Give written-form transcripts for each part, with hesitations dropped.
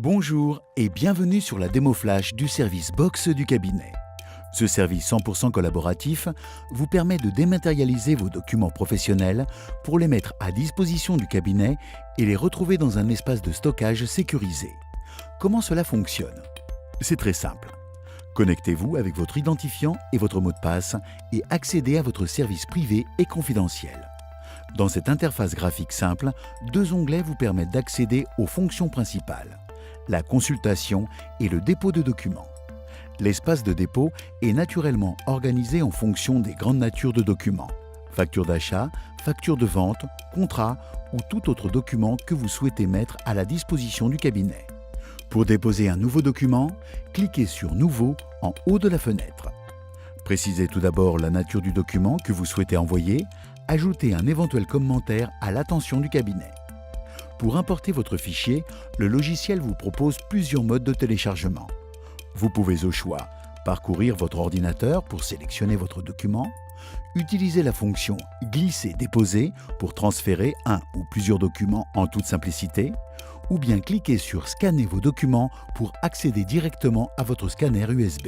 Bonjour et bienvenue sur la démo flash du service Box du cabinet. Ce service 100% collaboratif vous permet de dématérialiser vos documents professionnels pour les mettre à disposition du cabinet et les retrouver dans un espace de stockage sécurisé. Comment cela fonctionne? C'est très simple. Connectez-vous avec votre identifiant et votre mot de passe et accédez à votre service privé et confidentiel. Dans cette interface graphique simple, deux onglets vous permettent d'accéder aux fonctions principales: la consultation et le dépôt de documents. L'espace de dépôt est naturellement organisé en fonction des grandes natures de documents: facture d'achat, facture de vente, contrat ou tout autre document que vous souhaitez mettre à la disposition du cabinet. Pour déposer un nouveau document, cliquez sur « Nouveau » en haut de la fenêtre. Précisez tout d'abord la nature du document que vous souhaitez envoyer, ajoutez un éventuel commentaire à l'attention du cabinet. Pour importer votre fichier, le logiciel vous propose plusieurs modes de téléchargement. Vous pouvez au choix parcourir votre ordinateur pour sélectionner votre document, utiliser la fonction « Glisser-déposer » pour transférer un ou plusieurs documents en toute simplicité, ou bien cliquer sur « Scanner vos documents » pour accéder directement à votre scanner USB.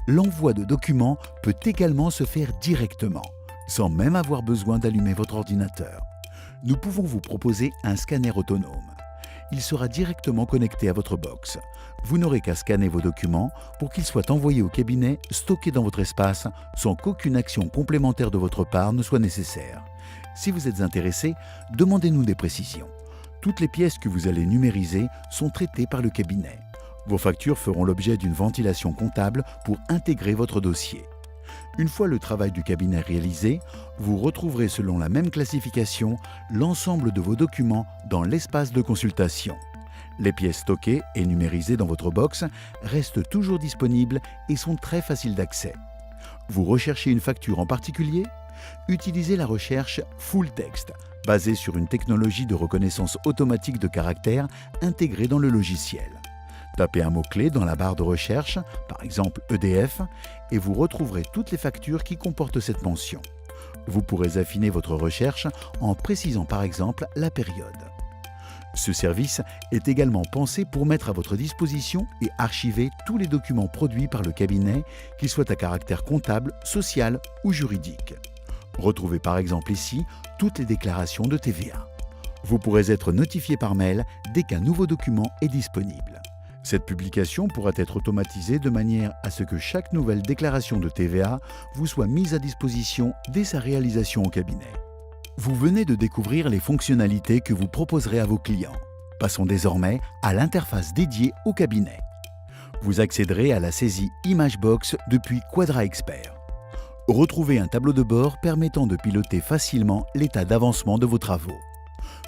L'envoi de documents peut également se faire directement, sans même avoir besoin d'allumer votre ordinateur. Nous pouvons vous proposer un scanner autonome. Il sera directement connecté à votre box. Vous n'aurez qu'à scanner vos documents pour qu'ils soient envoyés au cabinet, stockés dans votre espace, sans qu'aucune action complémentaire de votre part ne soit nécessaire. Si vous êtes intéressé, demandez-nous des précisions. Toutes les pièces que vous allez numériser sont traitées par le cabinet. Vos factures feront l'objet d'une ventilation comptable pour intégrer votre dossier. Une fois le travail du cabinet réalisé, vous retrouverez selon la même classification l'ensemble de vos documents dans l'espace de consultation. Les pièces stockées et numérisées dans votre box restent toujours disponibles et sont très faciles d'accès. Vous recherchez une facture en particulier? Utilisez la recherche Full Text, basée sur une technologie de reconnaissance automatique de caractères intégrée dans le logiciel. Tapez un mot-clé dans la barre de recherche, par exemple EDF, et vous retrouverez toutes les factures qui comportent cette mention. Vous pourrez affiner votre recherche en précisant par exemple la période. Ce service est également pensé pour mettre à votre disposition et archiver tous les documents produits par le cabinet, qu'ils soient à caractère comptable, social ou juridique. Retrouvez par exemple ici toutes les déclarations de TVA. Vous pourrez être notifié par mail dès qu'un nouveau document est disponible. Cette publication pourra être automatisée de manière à ce que chaque nouvelle déclaration de TVA vous soit mise à disposition dès sa réalisation au cabinet. Vous venez de découvrir les fonctionnalités que vous proposerez à vos clients. Passons désormais à l'interface dédiée au cabinet. Vous accéderez à la saisie ImageBox depuis Quadra Expert. Retrouvez un tableau de bord permettant de piloter facilement l'état d'avancement de vos travaux.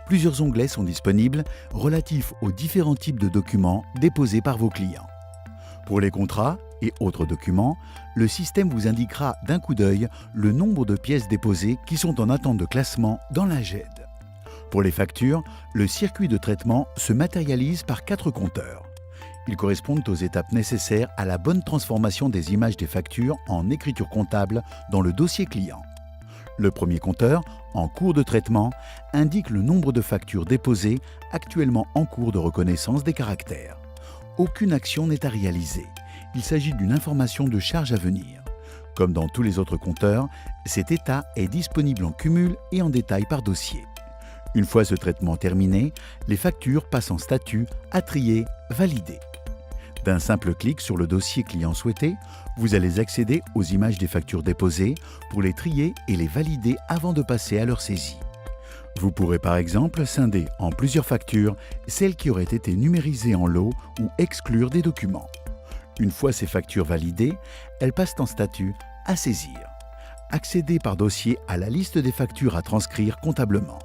Plusieurs onglets sont disponibles relatifs aux différents types de documents déposés par vos clients. Pour les contrats et autres documents, le système vous indiquera d'un coup d'œil le nombre de pièces déposées qui sont en attente de classement dans la GED. Pour les factures, le circuit de traitement se matérialise par 4 compteurs. Ils correspondent aux étapes nécessaires à la bonne transformation des images des factures en écriture comptable dans le dossier client. Le premier compteur, en cours de traitement, indique le nombre de factures déposées actuellement en cours de reconnaissance des caractères. Aucune action n'est à réaliser. Il s'agit d'une information de charge à venir. Comme dans tous les autres compteurs, cet état est disponible en cumul et en détail par dossier. Une fois ce traitement terminé, les factures passent en statut à trier, valider. D'un simple clic sur le dossier client souhaité, vous allez accéder aux images des factures déposées pour les trier et les valider avant de passer à leur saisie. Vous pourrez par exemple scinder en plusieurs factures celles qui auraient été numérisées en lot ou exclure des documents. Une fois ces factures validées, elles passent en statut à saisir. Accédez par dossier à la liste des factures à transcrire comptablement.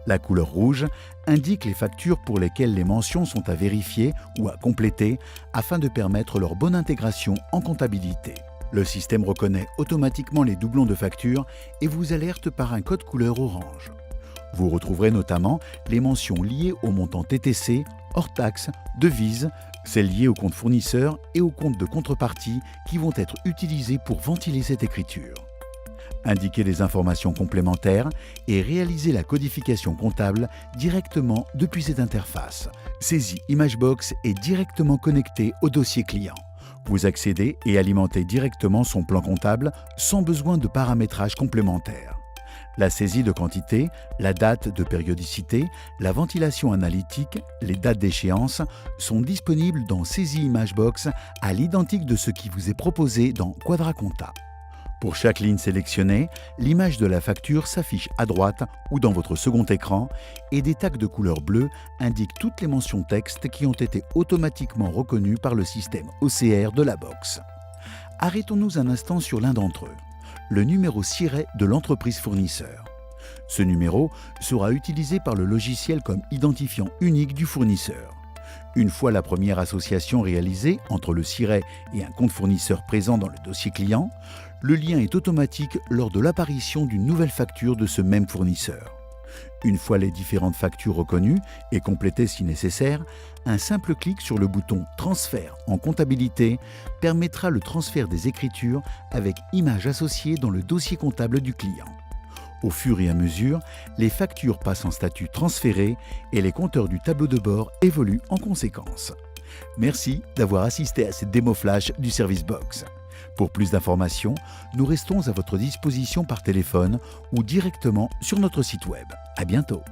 La couleur rouge indique les factures pour lesquelles les mentions sont à vérifier ou à compléter afin de permettre leur bonne intégration en comptabilité. Le système reconnaît automatiquement les doublons de factures et vous alerte par un code couleur orange. Vous retrouverez notamment les mentions liées au montant TTC, hors taxe, devises, celles liées au compte fournisseur et au compte de contrepartie qui vont être utilisées pour ventiler cette écriture. indiquer des informations complémentaires et réaliser la codification comptable directement depuis cette interface. Saisie Imagebox est directement connectée au dossier client. Vous accédez et alimentez directement son plan comptable sans besoin de paramétrage complémentaire. La saisie de quantité, la date de périodicité, la ventilation analytique, les dates d'échéance sont disponibles dans Saisie Imagebox à l'identique de ce qui vous est proposé dans QuadraConta. Pour chaque ligne sélectionnée, l'image de la facture s'affiche à droite ou dans votre second écran et des tags de couleur bleue indiquent toutes les mentions texte qui ont été automatiquement reconnues par le système OCR de la box. Arrêtons-nous un instant sur l'un d'entre eux, le numéro SIRET de l'entreprise fournisseur. Ce numéro sera utilisé par le logiciel comme identifiant unique du fournisseur. Une fois la première association réalisée entre le SIRET et un compte fournisseur présent dans le dossier client, le lien est automatique lors de l'apparition d'une nouvelle facture de ce même fournisseur. Une fois les différentes factures reconnues et complétées si nécessaire, un simple clic sur le bouton « Transfert en comptabilité » permettra le transfert des écritures avec image associée dans le dossier comptable du client. Au fur et à mesure, les factures passent en statut transféré et les compteurs du tableau de bord évoluent en conséquence. Merci d'avoir assisté à cette démo flash du Service Box. Pour plus d'informations, nous restons à votre disposition par téléphone ou directement sur notre site web. À bientôt.